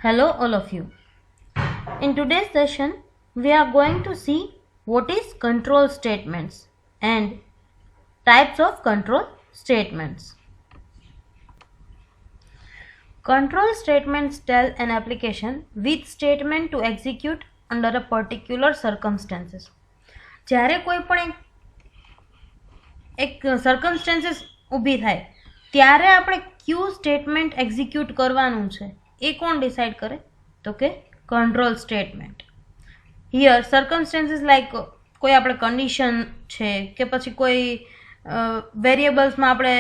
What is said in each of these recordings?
Hello all of you. In today's session, we are going to see what is control statements and types of control statements. Control statements tell an application which statement to execute under a particular circumstances. જ્યારે કોઈ પણ એક સર્કમસ્ટેન્સીસ ઊભી થાય ત્યારે આપણે ક્યુ statement execute કરવાનું છે એ કોણ ડિસાઇડ કરે તો કે કંટ્રોલ સ્ટેટમેન્ટ. હિયર સર્કમસ્ટેન્સીસ લાઈક કોઈ આપણે કન્ડિશન છે કે પછી કોઈ વેરિયેબલ્સમાં આપણે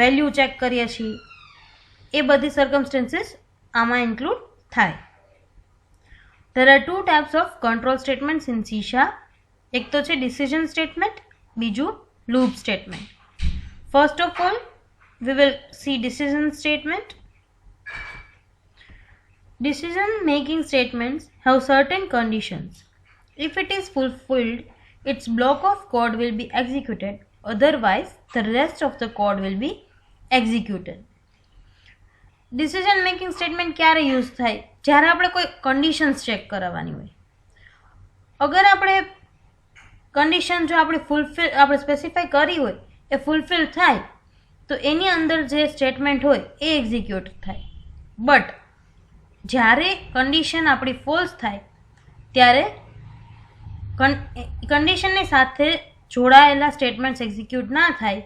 વેલ્યુ ચેક કરીએ છીએ એ બધી સર્કમસ્ટેન્સીસ આમાં ઇન્ક્લુડ થાય. There are two types of control statements in C#. એક તો છે decision statement, બીજું loop statement. First of all, we will see decision statement. Decision making statements have certain conditions. If it is fulfilled, its block of code will be executed. Otherwise, the rest of the code will be executed. Decision making statement ક્યારે use થાય? જ્યારે આપણે કોઈ conditions check કરાવવાની હોય. અગર આપણે condition જો આપણે સ્પેસિફાઈ કરી હોય એ ફૂલફિલ થાય તો એની અંદર જે સ્ટેટમેન્ટ હોય એ એક્ઝિક્યુટ થાય. બટ જ્યારે કન્ડિશન આપણી ફોલ્સ થાય ત્યારે કન્ડિશનની સાથે જોડાયેલા સ્ટેટમેન્ટ્સ એક્ઝિક્યુટ ના થાય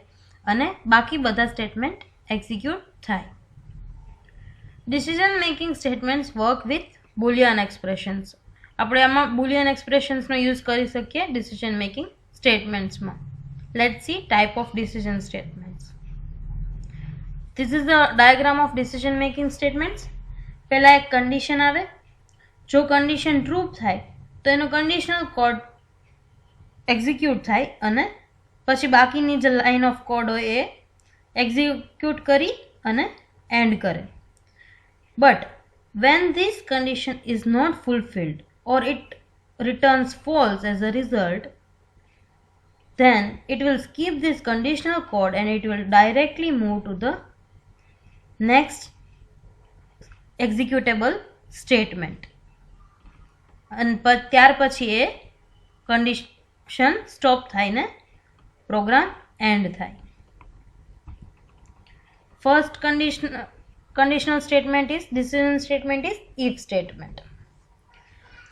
અને બાકી બધા સ્ટેટમેન્ટ એક્ઝિક્યુટ થાય. Decision making statements work with boolean expressions. આપણે આમાં બુલિયન એક્સપ્રેશન્સનો યુઝ કરી શકીએ ડિસિઝન મેકિંગ સ્ટેટમેન્ટ્સમાં. Let's see type of decision statements. This is the diagram of decision making statements. પહેલાં એક કન્ડિશન આવે. જો કન્ડિશન ટ્રુ થાય તો એનો કન્ડિશનલ કોડ એક્ઝિક્યુટ થાય અને પછી બાકીની જે લાઇન ઓફ કોડ હોય એ એક્ઝિક્યુટ કરી અને એન્ડ કરે. But when this condition is not fulfilled or it returns false as a result, then it will skip this conditional code and it will directly move to the next executable statement. And ત્યાર પછી એ condition stop થાયને program end થાય. First conditional statement is decision statement is if statement.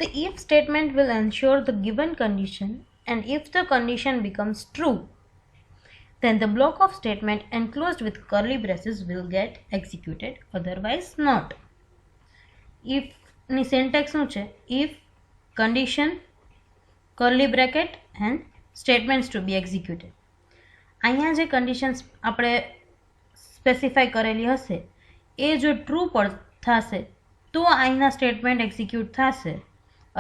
The if statement will ensure the given condition, and if the condition becomes true, then the block of statement enclosed with curly braces will get executed, otherwise not. If ની syntax શું છે? If condition curly bracket and statements to be executed. અહીંયા જે conditions આપણે specify કરેલી હશે એ જો true થશે તો અહીંના સ્ટેટમેન્ટ એક્ઝિક્યુટ થશે.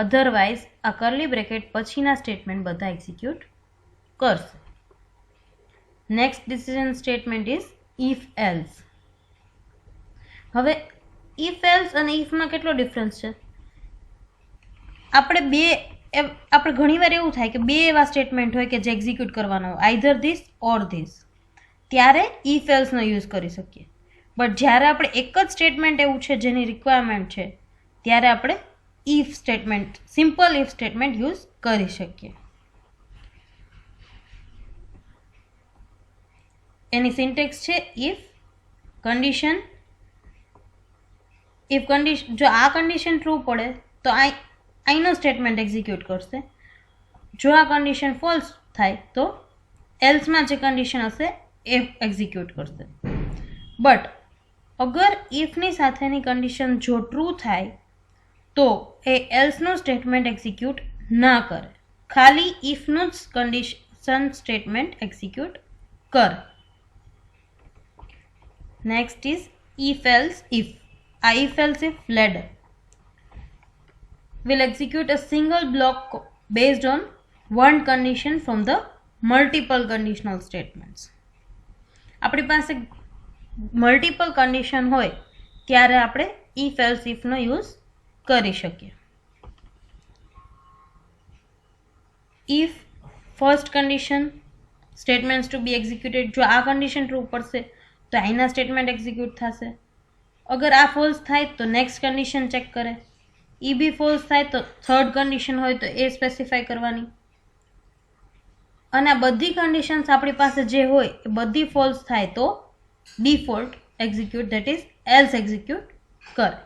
અધરવાઇઝ આ કર્લી બ્રેકેટ પછીના સ્ટેટમેન્ટ બધા એક્ઝિક્યુટ કરશે. Next decision statement is if else. હવે ઇફ એલ્સ અને ઇફમાં કેટલો ડિફરન્સ છે? આપણે ઘણીવાર એવું થાય કે બે એવા સ્ટેટમેન્ટ હોય કે જે એક્ઝિક્યુટ કરવાના હોય, આઈધર ધીસ ઓર ધીસ, ત્યારે ઇફ એલ્સનો યુઝ કરી શકીએ. બટ જ્યારે આપણે એક જ સ્ટેટમેન્ટ એવું છે જેની રિક્વાયરમેન્ટ છે ત્યારે આપણે if statement, simple if statement use કરી શકીએ. એની સિન્ટેક્સ છે ઇફ કન્ડિશન જો આ કન્ડિશન ટ્રુ પડે તો અહીંનો સ્ટેટમેન્ટ એક્ઝિક્યુટ કરશે. જો આ કન્ડિશન ફોલ્સ થાય તો એલ્સમાં જે કન્ડિશન હશે એ એક્ઝિક્યુટ કરશે. બટ અગર ઇફની સાથેની કન્ડિશન જો ટ્રુ થાય તો એ એલ્સનું સ્ટેટમેન્ટ એક્ઝિક્યુટ ના કરે, ખાલી ઇફનું જ કન્ડિશન સ્ટેટમેન્ટ એક્ઝિક્યુટ કરે. Next is if else if. આ if else if ladder will execute a single block based on one condition from the multiple conditional statements. આપણી પાસે મલ્ટિપલ કન્ડિશન હોય ત્યારે આપણે ઇફ એલ્સ ઇફનો યુઝ કરી શકીએ. If first condition statements to be executed. જો આ કન્ડિશન ટ્રુ પડશે તો અહીંના સ્ટેટમેન્ટ એક્ઝિક્યુટ થશે. अगर आ फॉल्स थाय तो नेक्स्ट कंडीशन चेक करे, ई बी फॉल्स थाय तो थर्ड कंडीशन होय तो ए स्पेसिफाई करवानी। અને આ બધી કન્ડિશન્સ આપણી પાસે જે હોય એ બધી ફોલ્સ થાય તો default execute, that is else execute કરે।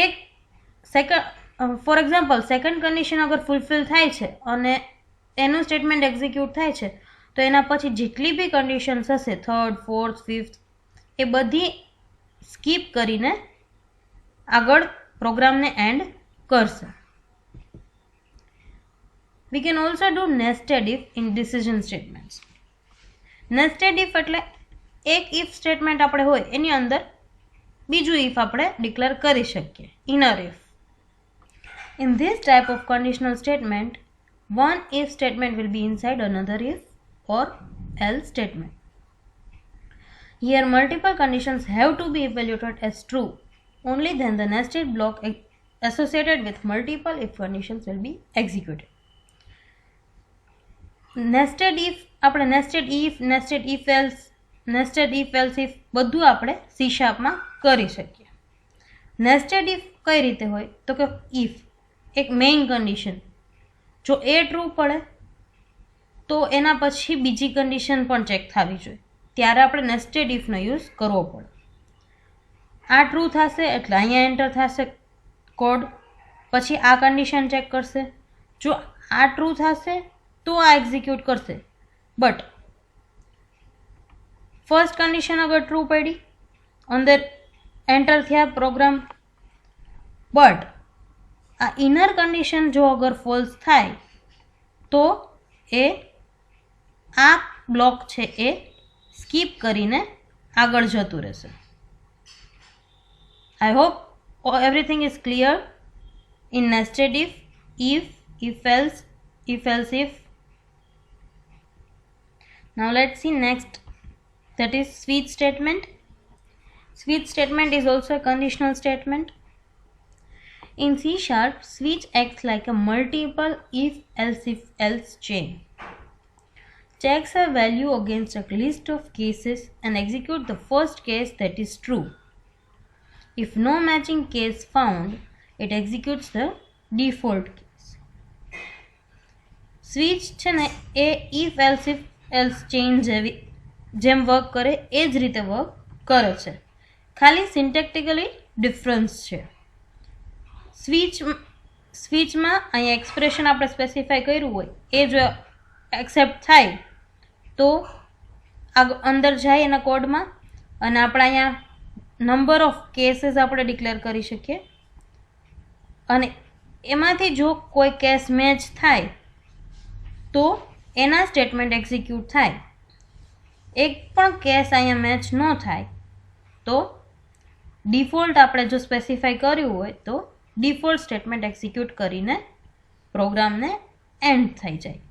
એક second for example second condition અગર ફૂલફિલ થાય છે અને એનું સ્ટેટમેન્ટ એક્ઝિક્યુટ થાય છે તો એના પછી જેટલી બી કન્ડિશન્સ હશે થર્ડ, ફોર્થ, ફિફ્થ એ બધી સ્કીપ કરીને આગળ પ્રોગ્રામને એન્ડ કરશે। We can also do nested if in decision statements. Nested if એટલે એક if સ્ટેટમેન્ટ આપણે હોય એની અંદર બીજું if આપણે ડિક્લેર કરી શકીએ, inner if. In this type of conditional statement, one if statement will be inside another if or else statement. Here multiple conditions have to be evaluated as true. Only then the nested block associated with multiple if conditions will be executed. Nested if આપણે nested if else if બધું આપણે C શાર્પમાં કરી શકીએ। Nested if કઈ રીતે હોય તો કે ઇફ એક મેઇન કન્ડિશન જો એ ટ્રુ પડે તો એના પછી બીજી કન્ડિશન પણ ચેક થવી જોઈએ, ત્યારે આપણે નેસ્ટેડ ઇફનો યુઝ કરવો પડે। આ ટ્રુ થશે એટલે અહીંયા એન્ટર થશે કોડ, પછી આ કન્ડિશન ચેક કરશે, જો આ ટ્રુ થશે તો આ એક્ઝિક્યુટ કરશે, બટ ફર્સ્ટ કન્ડિશન અગર ટ્રુ પડી અંદર એન્ટર થયા પ્રોગ્રામ, બટ આ ઇનર કન્ડિશન જો અગર ફોલ્સ થાય તો એ આ બ્લોક છે એ સ્કીપ કરીને આગળ જતું રહેશે। I hope everything is clear in nested if else if. Now let's see next, that is switch statement. Switch statement is also a conditional statement. In C sharp, switch acts like a multiple if chain. Checks a value against a list of cases and execute the first case that is true. If no matching case found, it executes the default case. Switch છે ને એ if else chain જેમ work કરે એ જ રીતે work કરે છે, ખાલી syntactically difference છે। સ્વિચમાં અહીંયા એક્સપ્રેશન આપણે સ્પેસિફાઈ કર્યું હોય એ જો એક્સેપ્ટ થાય તો અંદર જાય એના કોડમાં અને આપણે અહીંયા નંબર ઓફ કેસીસ આપણે ડિક્લેર કરી શકીએ અને એમાંથી જો કોઈ કેસ મેચ થાય તો એના સ્ટેટમેન્ટ એક્ઝિક્યુટ થાય। એક પણ કેસ અહીંયા મેચ ન થાય તો ડિફોલ્ટ આપણે જો સ્પેસિફાઈ કર્યું હોય તો ડિફોલ્ટ સ્ટેટમેન્ટ એક્ઝિક્યુટ કરીને પ્રોગ્રામને એન્ડ થઈ જાય।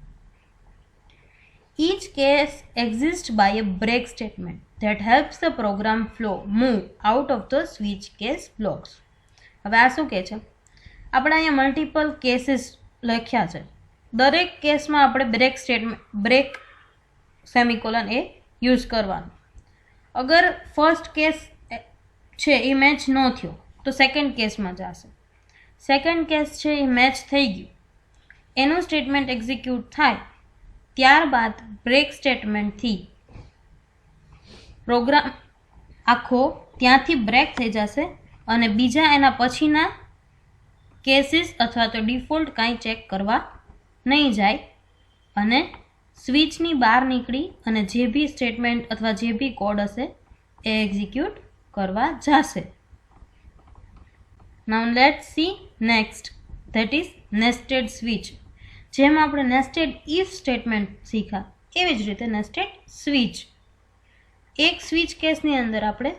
Each case exists by a break statement that helps the program flow move out of the switch case blocks. હવે આ શું કહે છે, આપણે અહીંયા મલ્ટિપલ કેસીસ લખ્યા છે, દરેક કેસમાં આપણે બ્રેક સેમિકોલન એ યુઝ કરવાનું। અગર ફર્સ્ટ કેસ છે એ મેચ ન થયો તો સેકન્ડ કેસમાં જશે, સેકન્ડ કેસ છે એ મેચ થઈ ગયું, એનું સ્ટેટમેન્ટ એક્ઝિક્યુટ થાય, ત્યારબાદ બ્રેક સ્ટેટમેન્ટથી પ્રોગ્રામ આખો ત્યાંથી બ્રેક થઈ જશે અને બીજા એના પછીના કેસીસ અથવા તો ડિફોલ્ટ કાંઈ ચેક કરવા નહીં જાય અને સ્વિચની બહાર નીકળી અને જે બી સ્ટેટમેન્ટ અથવા જે બી કોડ હશે એ એક્ઝિક્યુટ કરવા જશે। Now let's see next, that is nested switch. જેમ આપણે નેસ્ટેડ ઇફ સ્ટેટમેન્ટ શીખા એવી જ રીતે નેસ્ટેડ સ્વિચ, એક સ્વિચ કેસની અંદર આપણે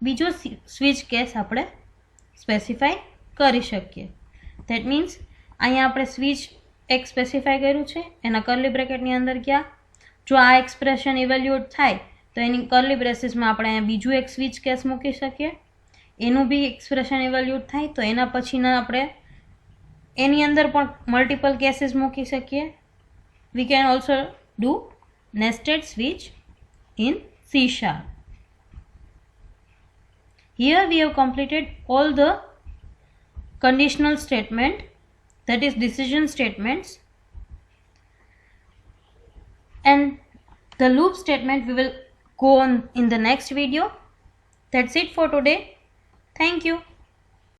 બીજો સ્વિચ કેસ આપણે સ્પેસિફાઈ કરી શકીએ। ધેટ મીન્સ અહીંયા આપણે સ્વિચ એક સ્પેસિફાઈ કર્યું છે, એના કર્લી બ્રેકેટની અંદર ગયા, જો આ એક્સપ્રેશન ઇવેલ્યુએટ થાય તો એની કર્લી બ્રેસીસમાં આપણે અહીંયા બીજું એક સ્વિચ કેસ મૂકી શકીએ, એનું બી એક્સપ્રેશન ઇવેલ્યુએટ થાય તો એના પછીના આપણે એની અંદર પણ મલ્ટિપલ કેસીસ મૂકી શકીએ। We can also do nested switch in C sharp. Here we have completed all the conditional statement, that is decision statements, and the loop statement we will go on in the next video. That's it for today. Thank you.